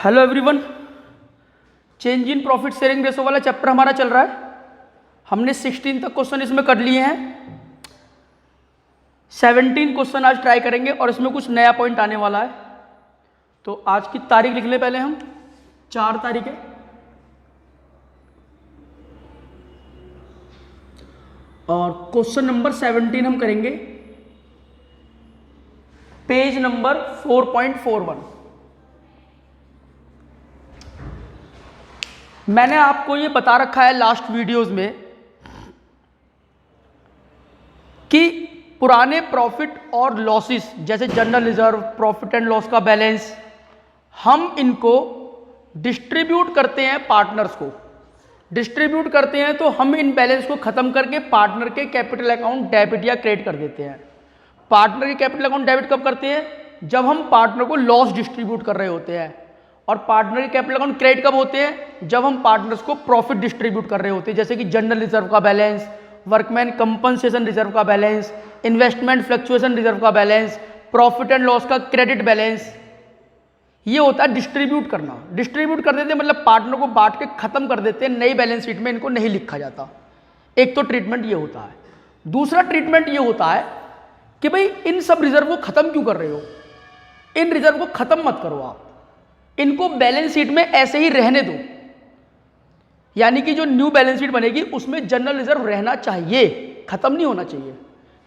Hello everyone, change in profit sharing ratio वाला chapter हमारा चल रहा है। हमने 16 तक क्वेश्चन इसमें कर लिए हैं। 17 क्वेश्चन आज ट्राई करेंगे और इसमें कुछ नया पॉइंट आने वाला है। तो आज की तारीख लिख ले पहले हम, 4 तारीख है। और क्वेश्चन नंबर 17 हम करेंगे पेज नंबर 4.41। मैंने आपको ये बता रखा है लास्ट वीडियोस में कि पुराने प्रॉफिट और लॉसेस जैसे general reserve, profit and loss का बैलेंस, हम इनको डिस्ट्रीब्यूट करते हैं पार्टनर्स को। डिस्ट्रीब्यूट करते हैं तो हम इन बैलेंस को खत्म करके पार्टनर के कैपिटल अकाउंट डेबिट या क्रेडिट कर देते हैं। पार्टनर के कैपिटल अकाउंट डेबिट कब करते हैं? जब हम पार्टनर को लॉस डिस्ट्रीब्यूट कर रहे होते हैं। और पार्टनर के कैपिटल अकाउंट क्रेडिट कब होते हैं? जब हम पार्टनर्स को प्रॉफिट डिस्ट्रीब्यूट कर रहे होते हैं, जैसे कि जनरल रिजर्व का बैलेंस, वर्कमैन कंपनसेशन रिजर्व का बैलेंस, इन्वेस्टमेंट फ्लक्चुएशन रिजर्व का बैलेंस, प्रॉफिट एंड लॉस का क्रेडिट बैलेंस। ये होता है डिस्ट्रीब्यूट करना। डिस्ट्रीब्यूट कर देते हैं मतलब पार्टनर को बांट के खत्म कर देते हैं, नई बैलेंस शीट में इनको नहीं लिखा जाता। एक तो ट्रीटमेंट ये होता है। दूसरा ट्रीटमेंट ये होता है कि भाई इन सब रिजर्व को खत्म क्यों कर रहे हो? इन रिजर्व को खत्म मत करो, आप इनको बैलेंस शीट में ऐसे ही रहने दो। यानी कि जो न्यू बैलेंस शीट बनेगी उसमें जनरल रिजर्व रहना चाहिए, खत्म नहीं होना चाहिए।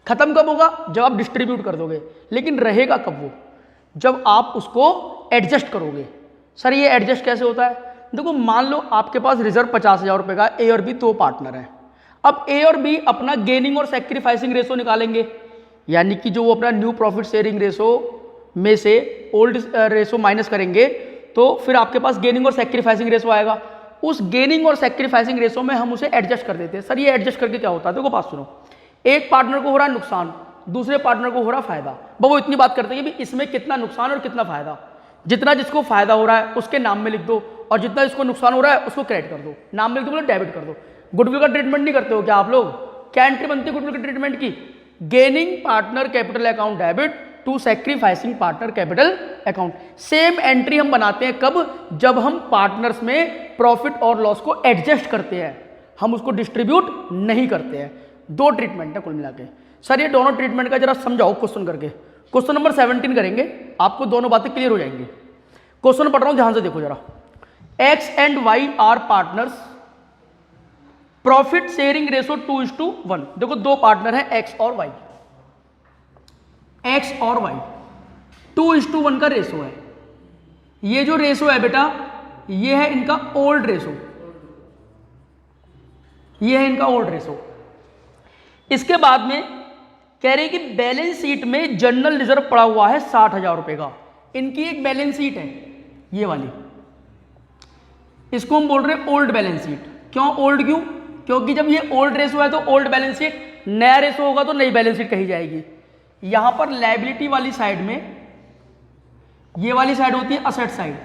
खत्म कब होगा? जब आप डिस्ट्रीब्यूट कर दोगे। लेकिन रहेगा कब वो? जब आप उसको एडजस्ट करोगे। सर ये एडजस्ट कैसे होता है? देखो, मान लो आपके पास रिजर्व 50,000 रुपए का, ए और बी 2 पार्टनर हैं। अब ए और बी अपना गेनिंग और सैक्रिफाइसिंग रेशो निकालेंगे, यानी कि जो वो अपना न्यू प्रॉफिट शेयरिंग रेशो में से ओल्ड रेशो माइनस करेंगे तो फिर आपके पास गेनिंग और सैक्रिफाइसिंग रेशो आएगा। उस गेनिंग और सैक्रिफाइसिंग रेशो में हम उसे एडजस्ट कर देते हैं। सर ये एडजस्ट करके क्या होता है? देखो बात सुनो, एक पार्टनर को हो रहा नुकसान, दूसरे पार्टनर को हो रहा फायदा। वो इतनी बात करते हैं कि इसमें कितना नुकसान और कितना फायदा। जितना जिसको फायदा हो रहा है उसके नाम में लिख दो, और जितना जिसको नुकसान हो रहा है उसको क्रेडिट कर दो। नाम में लिख दो, मतलब डेबिट कर दो। गुडविल का ट्रीटमेंट नहीं करते हो क्या आप लोग? क्या एंट्री बनती है गुडविल के ट्रीटमेंट की? Gaining partner capital account debit to sacrificing partner capital account. Same entry हम बनाते हैं कब? जब हम पार्टनर्स में प्रॉफिट और लॉस को एडजस्ट करते हैं, हम उसको डिस्ट्रीब्यूट नहीं करते हैं। 2 ट्रीटमेंट है कुल मिला के। सर ये दोनों ट्रीटमेंट का जरा समझाओ क्वेश्चन करके। क्वेश्चन नंबर 17 करेंगे, आपको दोनों बातें क्लियर हो जाएंगी। क्वेश्चन पढ़ रहा हूं, ध्यान से देखो जरा। X and Y are partners, profit sharing ratio 2:1। देखो 2 पार्टनर हैं, एक्स और वाई। एक्स और वाई 2:1 का रेशो है। ये जो रेशो है बेटा, ये है इनका ओल्ड रेशो, ये है इनका ओल्ड रेशो। इसके बाद में कह रहे हैं कि बैलेंस शीट में जनरल रिजर्व पड़ा हुआ है 60,000 रुपए का। इनकी एक बैलेंस शीट है ये वाली, इसको हम बोल रहे हैं ओल्ड बैलेंस शीट। क्यों ओल्ड? क्यों? क्योंकि जब ये ओल्ड रेशो है तो ओल्ड बैलेंस शीट, नया रेशो होगा तो नई बैलेंस शीट कही जाएगी। यहां पर लायबिलिटी वाली साइड में, ये वाली साइड होती है असेट साइड,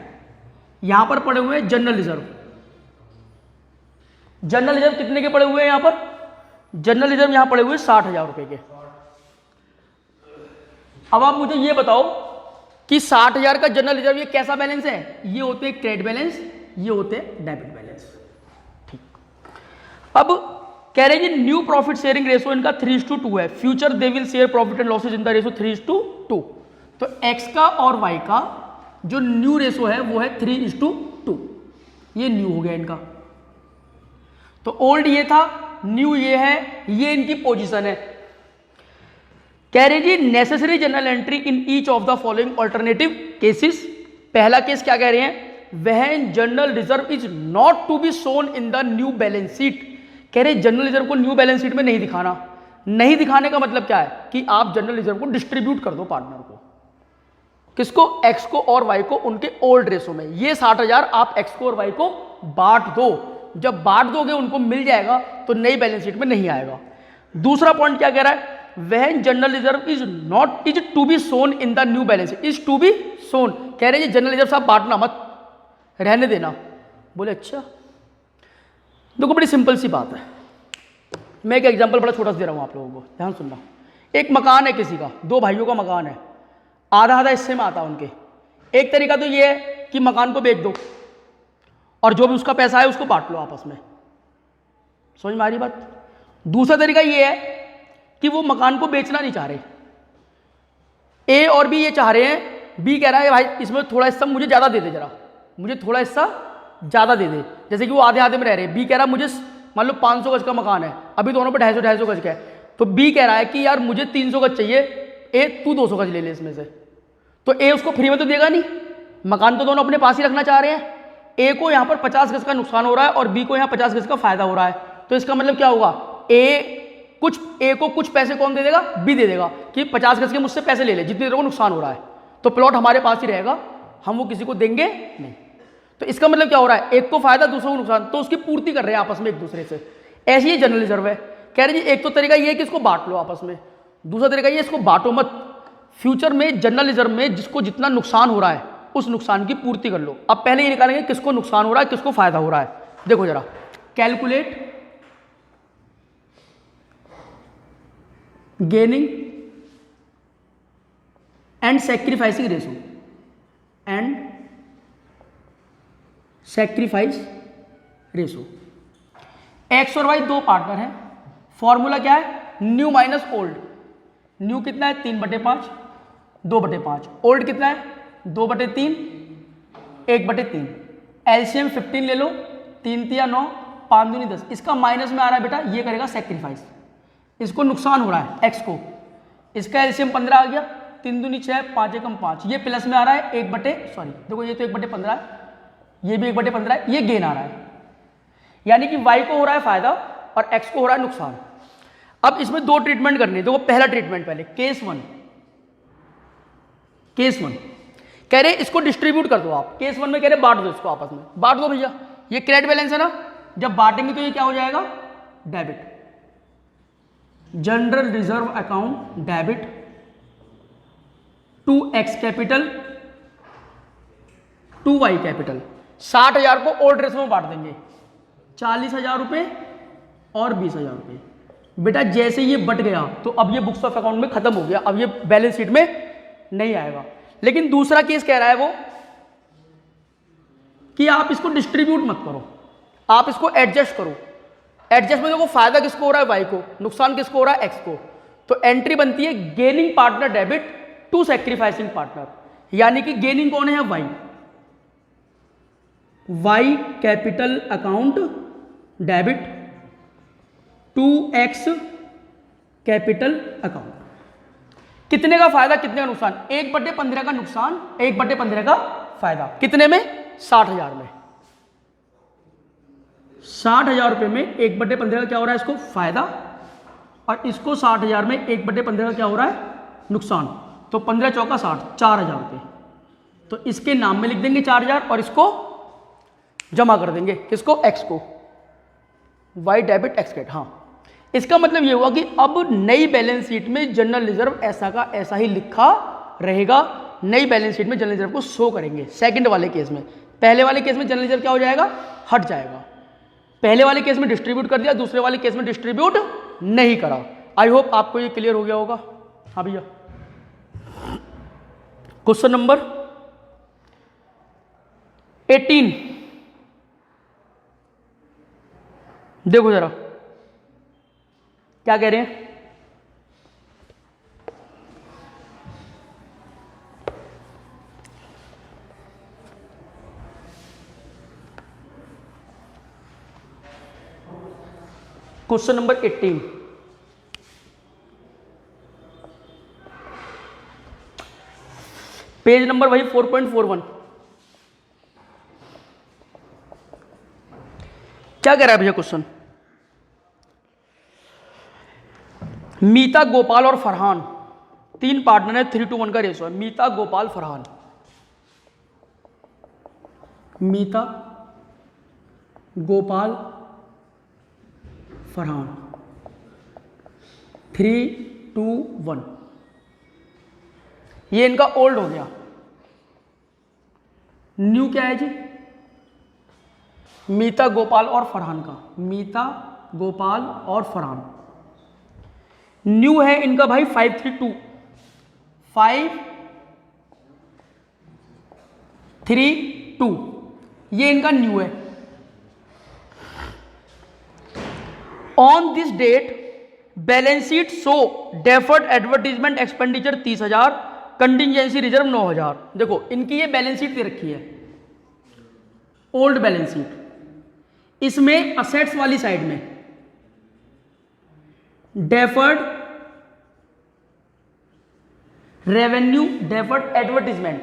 यहां पर पड़े हुए हैं जनरल रिजर्व। जनरल रिजर्व कितने के पड़े हुए हैं यहां पर? जनरल रिजर्व यहां पड़े हुए 60,000 रुपए के। अब आप मुझे ये बताओ कि 60,000 का जनरल रिजर्व ये कैसा बैलेंस है? ये होते हैं क्रेडिट बैलेंस, ये होते हैं डेबिट बैलेंस। ठीक। अब कह रहे हैं कि न्यू प्रॉफिट शेयरिंग रेशो इनका 3:2 है। Future they will share profit and losses in the ratio 3:2। तो एक्स का और वाई का जो न्यू रेशो है वो है 3:2। ये न्यू हो गया इनका। तो ओल्ड ये था, न्यू ये है, ये इनकी पोजीशन है। कह रहे give necessary journal entry in each of the following alternative cases. पहला केस क्या कह रहे हैं? When general reserve is not to be shown in the new balance sheet. कह रहे जनरल रिजर्व को न्यू बैलेंस शीट में नहीं दिखाना। नहीं दिखाने का मतलब क्या है? कि आप जनरल रिजर्व को डिस्ट्रीब्यूट कर दो पार्टनर को। किसको? एक्स को और वाई को, उनके ओल्ड रेशो में। ये 60,000 आप एक्स को और वाई को बांट दो। जब बांट दोगे उनको मिल जाएगा तो नई बैलेंस शीट में नहीं आएगा। दूसरा पॉइंट क्या कह रहा है? When general reserve is to be shown in the new balance sheet. Is to be shown, कह रहे हैं जनरल रिजर्व साहब बांटना मत, रहने देना। बोले अच्छा। देखो बड़ी सिंपल सी बात है, मैं एक एग्जांपल बड़ा छोटा सा दे रहा हूं आप लोगों को, ध्यान सुनना। एक मकान है किसी का, 2 भाइयों का मकान है, आधा आधा हिस्से में आता है उनके। एक तरीका तो ये है कि मकान को बेच दो और जो भी उसका पैसा है उसको बांट लो आपस में। समझ में आ रही बात? दूसरा तरीका ये है कि वो मकान को बेचना नहीं चाह रहे, ए और बी ये चाह रहे हैं, बी कह रहा है भाई इसमें थोड़ा हिस्सा मुझे ज़्यादा दे दे, जरा मुझे थोड़ा हिस्सा ज़्यादा दे दे। जैसे कि वो आधे आधे में रह रहे हैं, बी कह रहा है मुझे मान लो 500 गज का मकान है, अभी दोनों पे 250 गज का है, तो बी कह रहा है कि यार मुझे 300 गज चाहिए, ए तू 200 गज ले ले इसमें से। तो ए उसको फ्री में तो देगा नहीं, मकान तो दोनों अपने पास ही रखना चाह रहे हैं। ए को यहाँ पर 50 गज का नुकसान हो रहा है और बी को यहाँ 50 गज का फायदा हो रहा है। तो इसका मतलब क्या होगा, ए को कुछ पैसे कौन दे देगा, बी दे देगा कि 50 गज के मुझसे पैसे ले ले जितनी देर को नुकसान हो रहा है, तो प्लॉट हमारे पास ही रहेगा, हम वो किसी को देंगे नहीं। तो इसका मतलब क्या हो रहा है, एक को फायदा दूसरों को नुकसान, तो उसकी पूर्ति कर रहे हैं आपस में एक दूसरे से। ऐसी ही जनरल रिजर्व है, कह रहे जी एक तो तरीका ये है कि इसको बांट लो आपस में, दूसरा तरीका ये इसको बांटो मत, फ्यूचर में जनरल रिजर्व में जिसको जितना नुकसान हो रहा है उस नुकसान की पूर्ति कर लो। अब पहले ये निकालेंगे किसको नुकसान हो रहा है किसको फायदा हो रहा है। देखो जरा, calculate gaining and sacrificing ratio, and sacrifice ratio. X और वाई दो पार्टनर हैं, फॉर्मूला क्या है, न्यू माइनस ओल्ड। न्यू कितना है 3/5, 2/5, ओल्ड कितना है 2/3, 1/3। एलसीएम 15 ले लो, 3 तिया 9, 5 दूनी 10। इसका माइनस में आ रहा है बेटा, ये करेगा सैक्रिफाइस, इसको नुकसान हो रहा है एक्स को, इसका एलसीएम 15 आ गया, 3 दूनी 6, 5 एकम 5, ये प्लस में आ रहा है 1/, देखो ये तो 1/15 है, ये भी 1/15 है, ये गेन आ रहा है, यानी कि वाई को हो रहा है फायदा और एक्स को हो रहा है नुकसान। अब इसमें दो ट्रीटमेंट करनी है। देखो पहला ट्रीटमेंट पहले, केस वन कह रहे इसको डिस्ट्रीब्यूट कर दो आप। केस वन में कह रहे बांट दो इसको आपस में, बांट दो भैया, ये क्रेडिट बैलेंस है ना, जब बांटेंगे तो ये क्या हो जाएगा, debit. General reserve account debit to X capital to Y capital. 60,000 को ओल्ड रेशो में बांट देंगे, 40,000 रुपये और 20,000 रुपये। बेटा जैसे ये बट गया तो अब ये बुक्स ऑफ अकाउंट में खत्म हो गया, अब ये बैलेंस शीट में नहीं आएगा। लेकिन दूसरा केस कह रहा है वो कि आप इसको डिस्ट्रीब्यूट मत करो, आप इसको एडजस्ट करो। एडजस्ट में देखो फायदा किसको हो रहा है, वाई को, नुकसान किसको हो रहा है, एक्स को। तो एंट्री बनती है gaining partner debit to sacrificing partner, यानी कि गेनिंग कौन है, Y. Y capital account debit to X capital account. कितने का फायदा कितने का नुकसान, 1/15 का नुकसान, 1/15 का फायदा। कितने में, 60,000 में। 60,000 रुपये में 1/15 का क्या हो रहा है इसको फायदा, और इसको 60,000 में 1/15 का क्या हो रहा है नुकसान। तो 15 चौका 60, 4,000 रुपये। तो इसके नाम में लिख देंगे 4,000 और इसको जमा कर देंगे, किसको, एक्स को, वाई डेबिट एक्स क्रेडिट। हाँ, इसका मतलब ये हुआ कि अब नई बैलेंस शीट में जनरल रिजर्व ऐसा का ऐसा ही लिखा रहेगा, नई बैलेंस शीट में जनरल रिजर्व को शो करेंगे। सेकंड वाले केस में, पहले वाले केस में जनरल रिजर्व क्या हो जाएगा, हट जाएगा। पहले वाले केस में डिस्ट्रीब्यूट कर दिया, दूसरे वाले केस में डिस्ट्रीब्यूट नहीं करा। आई होप आपको ये क्लियर हो गया होगा। हाँ भैया, क्वेश्चन नंबर 18 देखो जरा क्या कह रहे हैं। क्वेश्चन नंबर 18, पेज नंबर वही 4.41। क्या कह रहा है भैया क्वेश्चन, मीता, गोपाल और फरहान 3 पार्टनर है, 3:1 का रेशो है। मीता, गोपाल, फरहान, मीता, गोपाल, फरहान, 3:1। ये इनका ओल्ड हो गया। न्यू क्या है जी, मीता, गोपाल और फरहान का, मीता, गोपाल और फरहान। न्यू है इनका भाई 532, 5, 3, टू, ये इनका न्यू है। On this date balance sheet show deferred advertisement expenditure 30,000, contingency reserve 9,000। देखो इनकी ये बैलेंस शीट दे रखी है, ओल्ड बैलेंस शीट। इसमें असेट्स वाली साइड में deferred revenue, deferred advertisement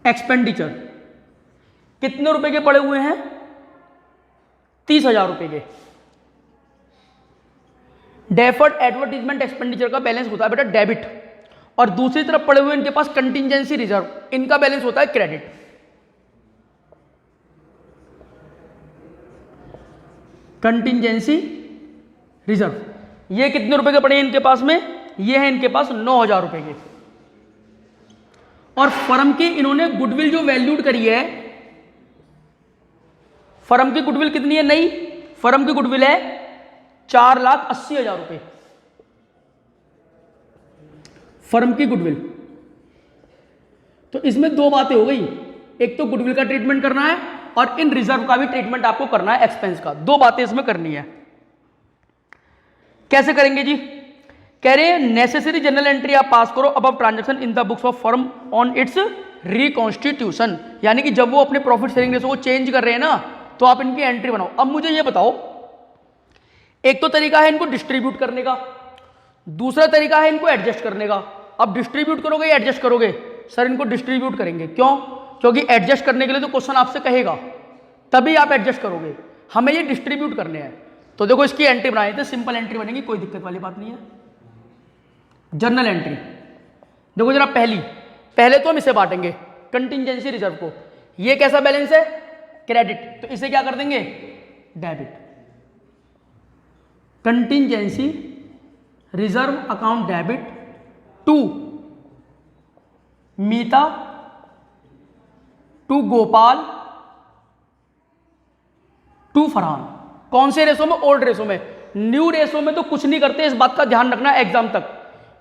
expenditure कितने रुपए के पड़े हुए हैं? 30,000 रुपए के। डेफर्ड एडवर्टीजमेंट एक्सपेंडिचर का बैलेंस होता है बेटा डेबिट, और दूसरी तरफ पड़े हुए इनके पास कंटिजेंसी रिजर्व, इनका बैलेंस होता है क्रेडिट। कंटिजेंसी रिजर्व ये कितने रुपए के पड़े हैं इनके पास में? ये है इनके पास 9,000 रुपए के। और फर्म की इन्होंने गुडविल जो वैल्यूड करी है, फर्म की गुडविल कितनी है? नई फर्म की गुडविल है 4,80,000 रुपए, फर्म की गुडविल। तो इसमें दो बातें हो गई, एक तो गुडविल का ट्रीटमेंट करना है और इन रिजर्व का भी ट्रीटमेंट आपको करना है, एक्सपेंस का। दो बातें इसमें करनी है। कैसे करेंगे जी? कह रहे हैं नेसेसरी जनरल एंट्री आप पास करो अब transaction in the books of firm on it's reconstitution, यानी कि जब वो अपने प्रॉफिट शेयरिंग रेशो को चेंज कर रहे हैं ना, तो आप इनकी एंट्री बनाओ। अब मुझे ये बताओ, एक तो तरीका है इनको डिस्ट्रीब्यूट करने का, दूसरा तरीका है इनको एडजस्ट करने का। अब डिस्ट्रीब्यूट करोगे या एडजस्ट करोगे? सर इनको डिस्ट्रीब्यूट करेंगे। क्यों? क्योंकि एडजस्ट करने के लिए तो क्वेश्चन आपसे कहेगा, तभी आप एडजस्ट करोगे। हमें ये डिस्ट्रीब्यूट करने हैं, तो देखो इसकी एंट्री बनाए थे, सिंपल एंट्री बनेगी, कोई दिक्कत वाली बात नहीं है। जर्नल एंट्री देखो जरा, पहले तो हम इसे बांटेंगे कंटिजेंसी रिजर्व को। ये कैसा बैलेंस है? क्रेडिट, तो इसे क्या कर देंगे? Debit. Contingency reserve account debit to Meeta, to Gopal, to Farhan. कौन से रेशो में? ओल्ड रेशो में। न्यू रेशो में तो कुछ नहीं करते, इस बात का ध्यान रखना है एग्जाम तक।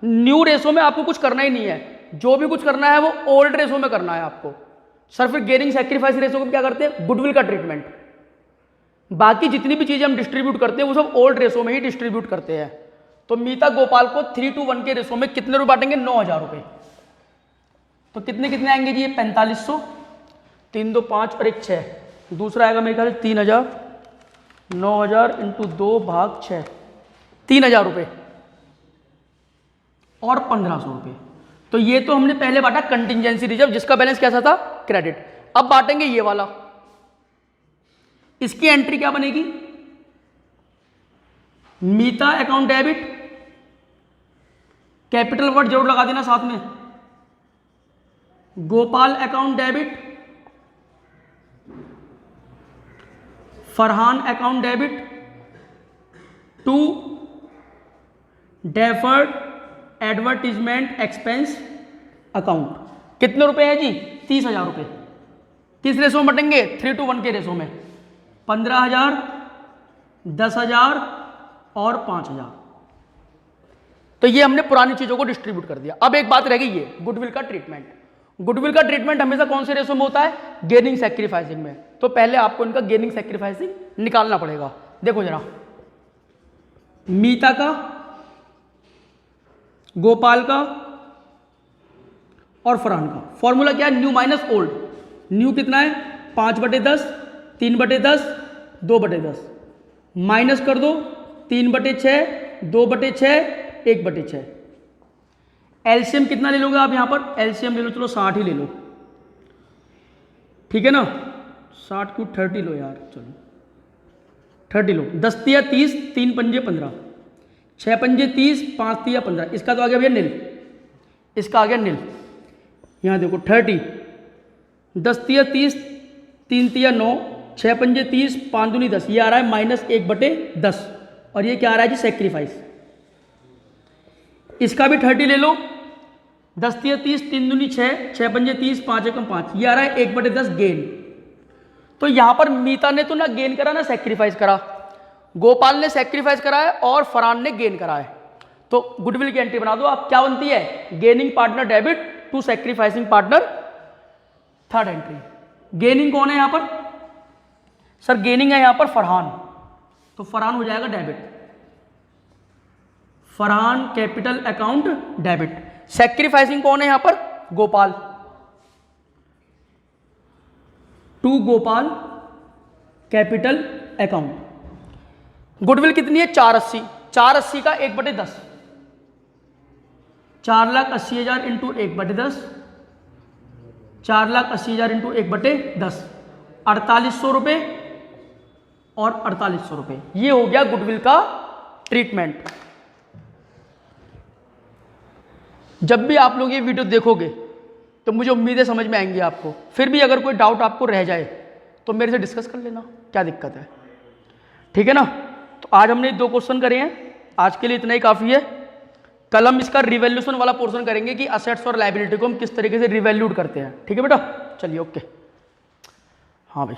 न्यू रेशो में आपको कुछ करना ही नहीं है, जो भी कुछ करना है वो ओल्ड रेशो में करना है आपको। सर फिर गेनिंग सैक्रिफाइस रेशो को क्या करते हैं? गुडविल का ट्रीटमेंट। बाकी जितनी भी चीजें हम डिस्ट्रीब्यूट करते हैं वो सब ओल्ड रेशो में ही डिस्ट्रीब्यूट करते हैं। तो मीता गोपाल को 3:1 के रेशो में कितने रुपए बांटेंगे? 9,000 रुपए। तो कितने कितने आएंगे जी? ये 4500, 3 2 5 और 1 6, दूसरा आएगा मेरे ख्याल से 3,000, 9,000 इंटू 2 भाग 6, 3,000 रुपए और 1,500 रुपए। तो ये तो हमने पहले बांटा कंटिजेंसी रिजर्व, जिसका बैलेंस कैसा था? क्रेडिट। अब बांटेंगे ये वाला, इसकी एंट्री क्या बनेगी? Meeta account debit, capital word जरूर लगा देना साथ में, Gopal account debit, Farhan account debit to deferred advertisement expense account. कितने रुपए है जी? 30,000 रुपए। किस रेशो में बटेंगे? 3:1 के रेशो में। 15,000, 10,000 और 5,000। तो ये हमने पुरानी चीजों को डिस्ट्रीब्यूट कर दिया। अब एक बात रह गई, ये गुडविल का ट्रीटमेंट। गुडविल का ट्रीटमेंट हमेशा कौन से रेशो में होता है? गेनिंग सैक्रिफाइसिंग में। तो पहले आपको इनका गेनिंग सैक्रिफाइसिंग निकालना पड़ेगा। देखो जरा, मीता का, गोपाल का और फरहान का फॉर्मूला क्या है? New minus old. न्यू कितना है? 5/10, 3/10, 2/10, माइनस कर दो 3/6, 2/6, 1/6। एलसीएम कितना ले लोगे आप यहां पर? एलसीएम ले लो, चलो 60 ही ले लो, ठीक है ना? 60 क्यों 30 लो यार, चलो 30 लो। 10 तिया 30, 3 पंजे 15, 6 पंजे 30, 5 तिया 15। इसका तो आ गया भैया नील, इसका आ गया नील। यहाँ देखो 30, 10 तिया 30, 3 तिया 9, 6 पंजे 30, 5 दूनी 10, ये आ रहा है -1/10। और ये क्या आ रहा है जी? सेक्रीफाइस। इसका भी 30 ले लो, 10 तिया 30, 3 दूनी 6, 6 पंजे 30, 5 एकम 5, ये आ रहा है 1/10 गेन। तो यहां पर मीता ने तो ना गेन करा ना सेक्रीफाइस करा, गोपाल ने सेक्रीफाइस करा है और फरहान ने गेन करा है। तो गुडविल की एंट्री बना दो आप, क्या बनती है? Gaining partner debit to sacrificing partner, third entry. Gaining कौन है यहां पर? सर गेनिंग है यहां पर फरहान, तो फरहान हो जाएगा debit, Farhan capital account debit. Sacrificing कौन है यहां पर? Gopal, to Gopal capital account. Goodwill कितनी है? 480, 480 का 1/10, 4,80,000 इंटू 1/10, 4,80,000 इंटू 1/10, 4800 रुपये और 4800 रुपये। ये हो गया गुडविल का ट्रीटमेंट। जब भी आप लोग ये वीडियो देखोगे तो मुझे उम्मीद है समझ में आएंगी आपको। फिर भी अगर कोई डाउट आपको रह जाए तो मेरे से डिस्कस कर लेना, क्या दिक्कत है, ठीक है ना। तो आज हमने 2 क्वेश्चन करे हैं, आज के लिए इतना ही काफ़ी है। कल हम इसका रिवैल्यूएशन वाला पोर्शन करेंगे कि असेट्स और लायबिलिटी को हम किस तरीके से रिवैल्यूट करते हैं, ठीक है बेटा। चलिए ओके, हाँ भाई।